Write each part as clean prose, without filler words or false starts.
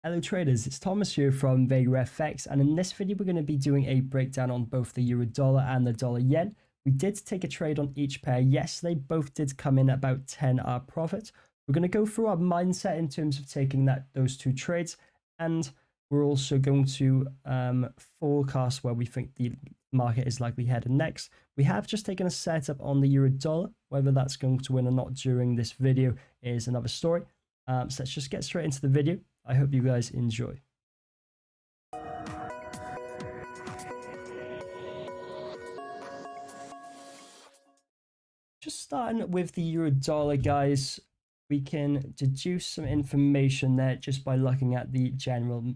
Hello traders, it's Thomas here from VAGAFX, and in this video we're going to be doing a breakdown on both the euro dollar and the dollar yen. We did take a trade on each pair yesterday, both did come in at about 10 profit. We're going to go through our mindset in terms of taking those two trades, and we're also going to forecast where we think the market is likely headed next. We have just taken a setup on the euro dollar. Whether that's going to win or not during this video is another story. So let's just get straight into the video. I hope you guys enjoy. Just starting with the euro dollar, guys, we can deduce some information there just by looking at the general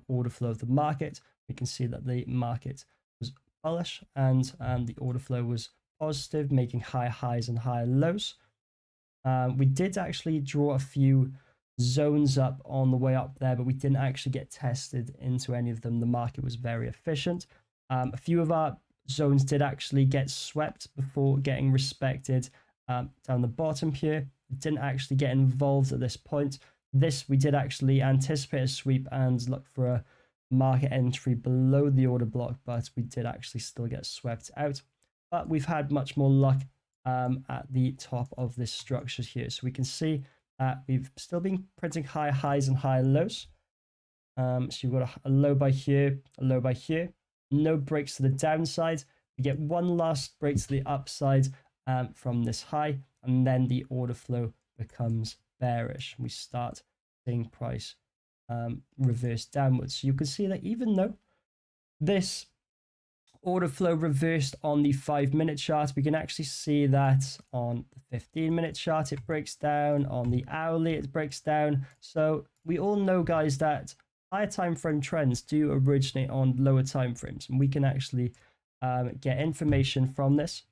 order flow of the market. We can see that the market was bullish and the order flow was positive, making higher highs and higher lows. We did actually draw a few zones up on the way up there, but we didn't actually get tested into any of them. The market was very efficient. A few of our zones did actually get swept before getting respected down the bottom here. It didn't actually get involved at this point. We did actually anticipate a sweep and look for a market entry below the order block, but we did actually still get swept out. But we've had much more luck at the top of this structure here. So we can see we've still been printing higher highs and higher lows. So you've got a low by here, a low by here. No breaks to the downside. We get one last break to the upside from this high, and then the order flow becomes bearish. We start seeing price reverse downwards. So you can see that even though this order flow reversed on the 5-minute chart, we can actually see that on the 15-minute chart it breaks down, on the hourly it breaks down. So we all know, guys, that higher time frame trends do originate on lower time frames, and we can actually get information from this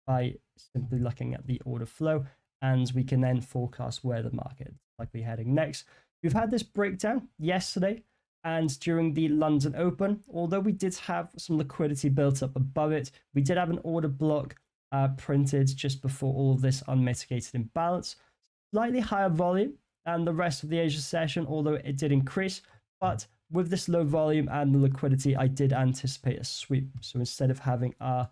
by simply looking at the order flow, and we can then forecast where the market is likely heading next. We've had this breakdown yesterday and during the London Open. Although we did have some liquidity built up above it, we did have an order block printed just before all of this unmitigated imbalance. Slightly higher volume than the rest of the Asia session, although it did increase. But with this low volume and the liquidity, I did anticipate a sweep. So instead of having our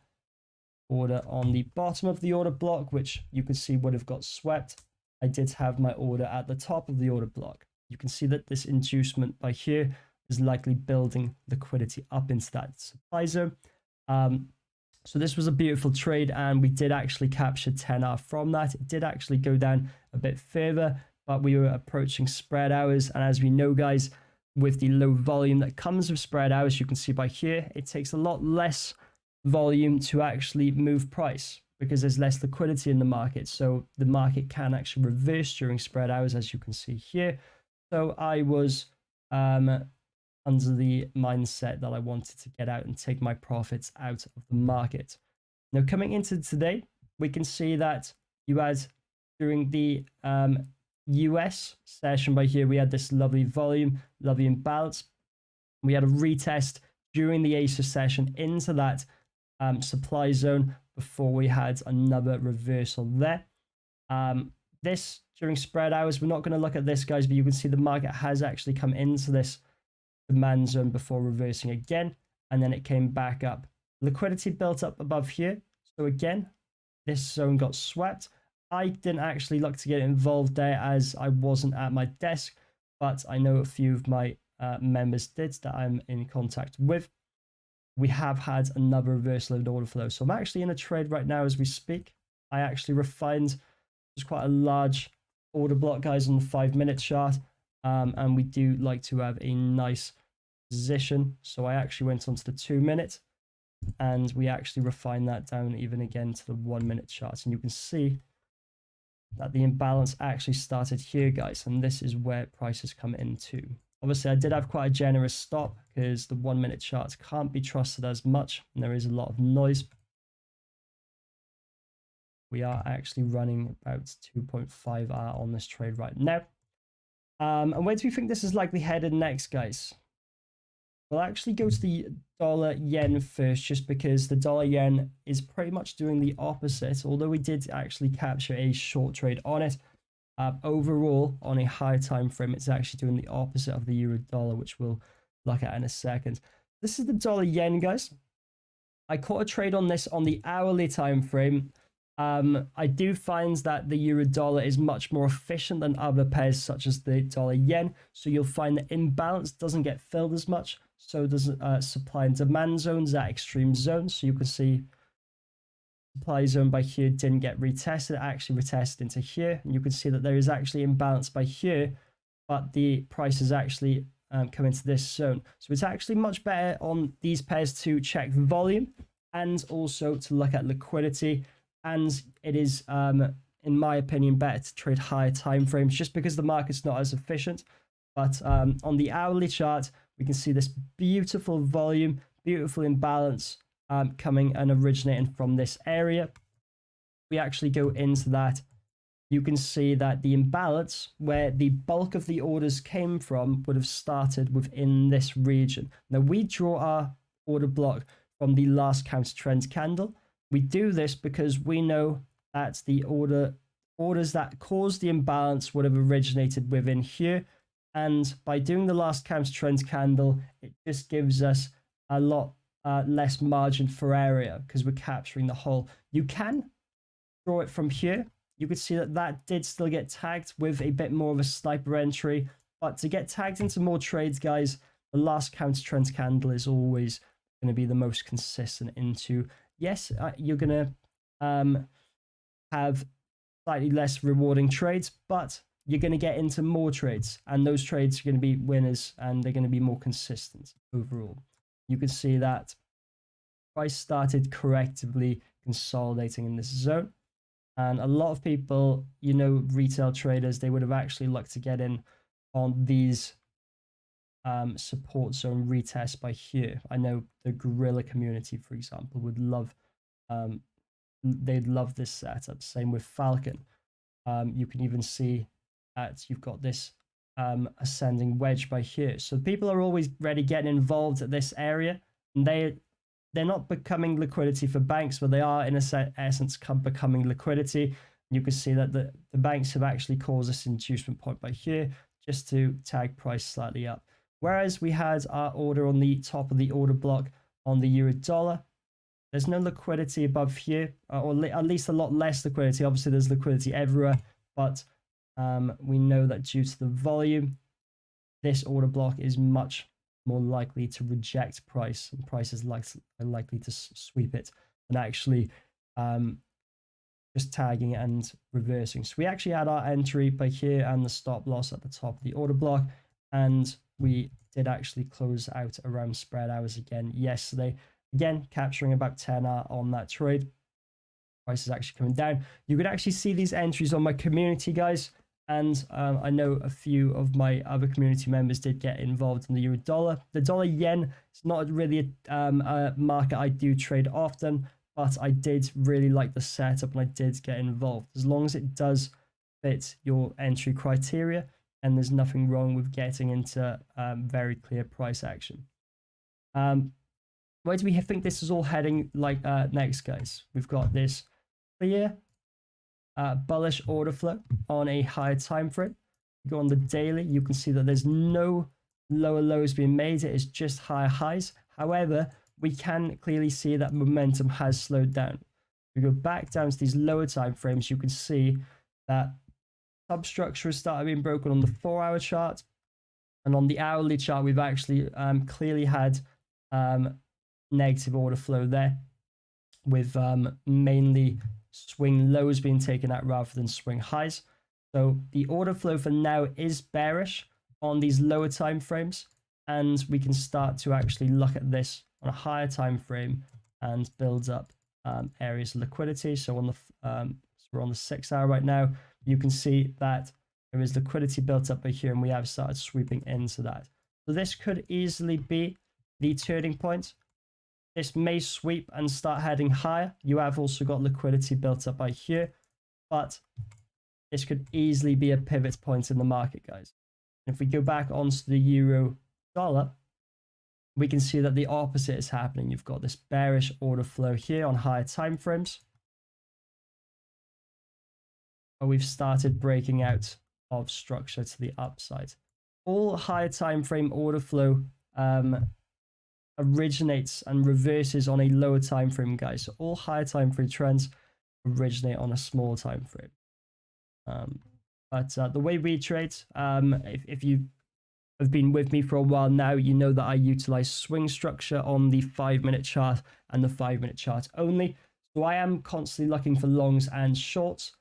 order on the bottom of the order block, which you can see would have got swept, I did have my order at the top of the order block. You can see that this inducement by here is likely building liquidity up into that supply zone. So this was a beautiful trade, and we did actually capture 10R from that. It did actually go down a bit further, but we were approaching spread hours. And as we know, guys, with the low volume that comes with spread hours, you can see by here, it takes a lot less volume to actually move price because there's less liquidity in the market. So the market can actually reverse during spread hours, as you can see here. So I was under the mindset that I wanted to get out and take my profits out of the market. Now, coming into today, we can see that you had during the US session by here, we had this lovely volume, lovely imbalance. We had a retest during the Asia session into that supply zone before we had another reversal there. This during spread hours, we're not going to look at this, guys, but you can see the market has actually come into this demand zone before reversing again, and then it came back up. Liquidity built up above here. So again, this zone got swept. I didn't actually look to get involved there as I wasn't at my desk, but I know a few of my members did that I'm in contact with. We have had another reversal of order flow. So I'm actually in a trade right now as we speak. I actually refined, there's quite a large order block, guys, on the 5-minute chart. And we do like to have a nice position. So I actually went onto the 2-minute and we actually refined that down even again to the 1-minute chart. And you can see that the imbalance actually started here, guys. And this is where prices come into. Obviously, I did have quite a generous stop because the 1-minute charts can't be trusted as much, and there is a lot of noise. We are actually running about 2.5R on this trade right now. And where do we think this is likely headed next, guys? We'll actually go to the dollar yen first, just because the dollar yen is pretty much doing the opposite. Although we did actually capture a short trade on it, overall, on a higher time frame, it's actually doing the opposite of the euro dollar, which we'll look at in a second. This is the dollar yen, guys. I caught a trade on this on the hourly time frame. I do find that the euro dollar is much more efficient than other pairs such as the dollar yen. So you'll find the imbalance doesn't get filled as much. So does supply and demand zones, that extreme zone. So you can see supply zone by here didn't get retested, it actually retested into here, and you can see that there is actually imbalance by here, but the price is actually come into this zone. So it's actually much better on these pairs to check volume and also to look at liquidity, and it is in my opinion better to trade higher time frames just because the market's not as efficient. But on the hourly chart we can see this beautiful volume, beautiful imbalance coming and originating from this area. We actually go into that. You can see that the imbalance where the bulk of the orders came from would have started within this region. Now we draw our order block from the last counter trend candle. We do this because we know that the orders that caused the imbalance would have originated within here. And by doing the last counter trend candle, it just gives us a lot less margin for area because we're capturing the whole. You can draw it from here. You could see that that did still get tagged with a bit more of a sniper entry, but to get tagged into more trades, guys, the last counter trend candle is always going to be the most consistent into. Yes, you're going to have slightly less rewarding trades, but you're going to get into more trades, and those trades are going to be winners, and they're going to be more consistent overall. You can see that price started correctively consolidating in this zone. And a lot of people, you know, retail traders, they would have actually looked to get in on these support zone retests by here. I know the gorilla community, for example, would love, they'd love this setup. Same with Falcon. You can even see that you've got this ascending wedge by here. So people are always ready getting involved at this area, and they're not becoming liquidity for banks, but they are in essence becoming liquidity. You can see that the banks have actually caused this inducement point by here just to tag price slightly up. Whereas we had our order on the top of the order block on the euro dollar, there's no liquidity above here, or at least a lot less liquidity. Obviously there's liquidity everywhere, but we know that due to the volume, this order block is much more likely to reject price, and price is likely to sweep it and actually just tagging and reversing. So we actually had our entry by here and the stop loss at the top of the order block, and we did actually close out around spread hours again yesterday, again capturing about 10R on that trade. Price is actually coming down. You could actually see these entries on my community, guys. And I know a few of my other community members did get involved in the euro dollar. The dollar yen is not really a market I do trade often, but I did really like the setup and I did get involved. As long as it does fit your entry criteria, and there's nothing wrong with getting into very clear price action. Where do we think this is all heading like next, guys? We've got this clear bullish order flow on a higher time frame. You go on the daily, you can see that there's no lower lows being made. It is just higher highs. However, we can clearly see that momentum has slowed down. If we go back down to these lower time frames, you can see that substructure has started being broken on the 4-hour chart, and on the hourly chart we've actually clearly had negative order flow there, with mainly swing lows being taken out rather than swing highs. So the order flow for now is bearish on these lower time frames, and we can start to actually look at this on a higher time frame and build up areas of liquidity. So on the so we're on the 6-hour right now. You can see that there is liquidity built up by here, and we have started sweeping into that. So this could easily be the turning point. This may sweep and start heading higher. You have also got liquidity built up by here, but this could easily be a pivot point in the market, guys. And if we go back onto the euro dollar, we can see that the opposite is happening. You've got this bearish order flow here on higher time frames. but we've started breaking out of structure to the upside. All higher time frame order flow originates and reverses on a lower time frame, guys. So all higher time frame trends originate on a small time frame. But the way we trade, if you have been with me for a while now, you know that I utilize swing structure on the 5-minute chart and the 5-minute chart only. So I am constantly looking for longs and shorts,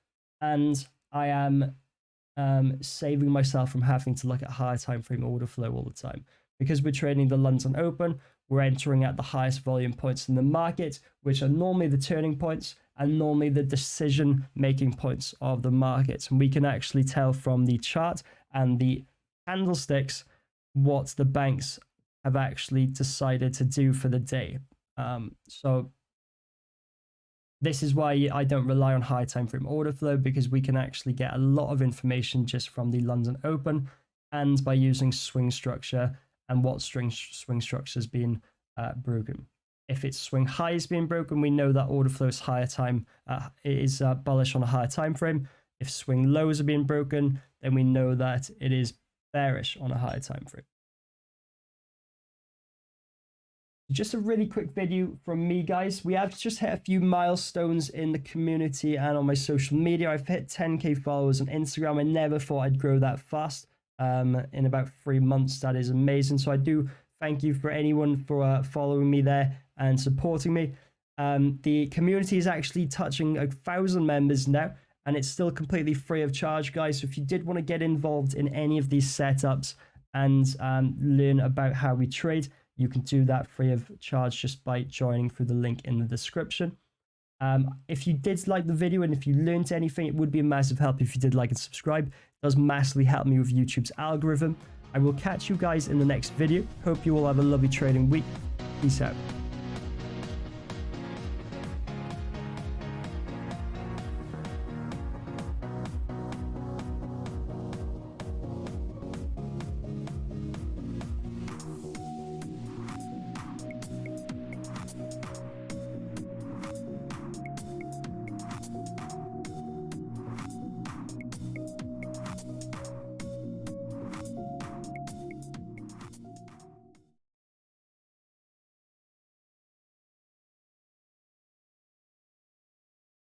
and I am saving myself from having to look at higher time frame order flow all the time. Because we're trading the London Open, we're entering at the highest volume points in the market, which are normally the turning points and normally the decision-making points of the markets. And we can actually tell from the chart and the candlesticks what the banks have actually decided to do for the day. So this is why I don't rely on high time frame order flow, because we can actually get a lot of information just from the London Open and by using swing structure and what swing structure has been broken. If it's swing highs being broken, we know that order flow is bullish on a higher time frame. If swing lows are being broken, then we know that it is bearish on a higher time frame. Just a really quick video from me, guys. We have just hit a few milestones in the community and on my social media. I've hit 10K followers on Instagram. I never thought I'd grow that fast in about 3 months. That is amazing. So I do thank you for anyone for following me there and supporting me. The community is actually touching 1,000 members now, and it's still completely free of charge, guys. So if you did want to get involved in any of these setups and learn about how we trade, you can do that free of charge just by joining through the link in the description. If you did like the video and if you learned anything, it would be a massive help if you did like and subscribe. It does massively help me with YouTube's algorithm. I will catch you guys in the next video. Hope you all have a lovely trading week. Peace out.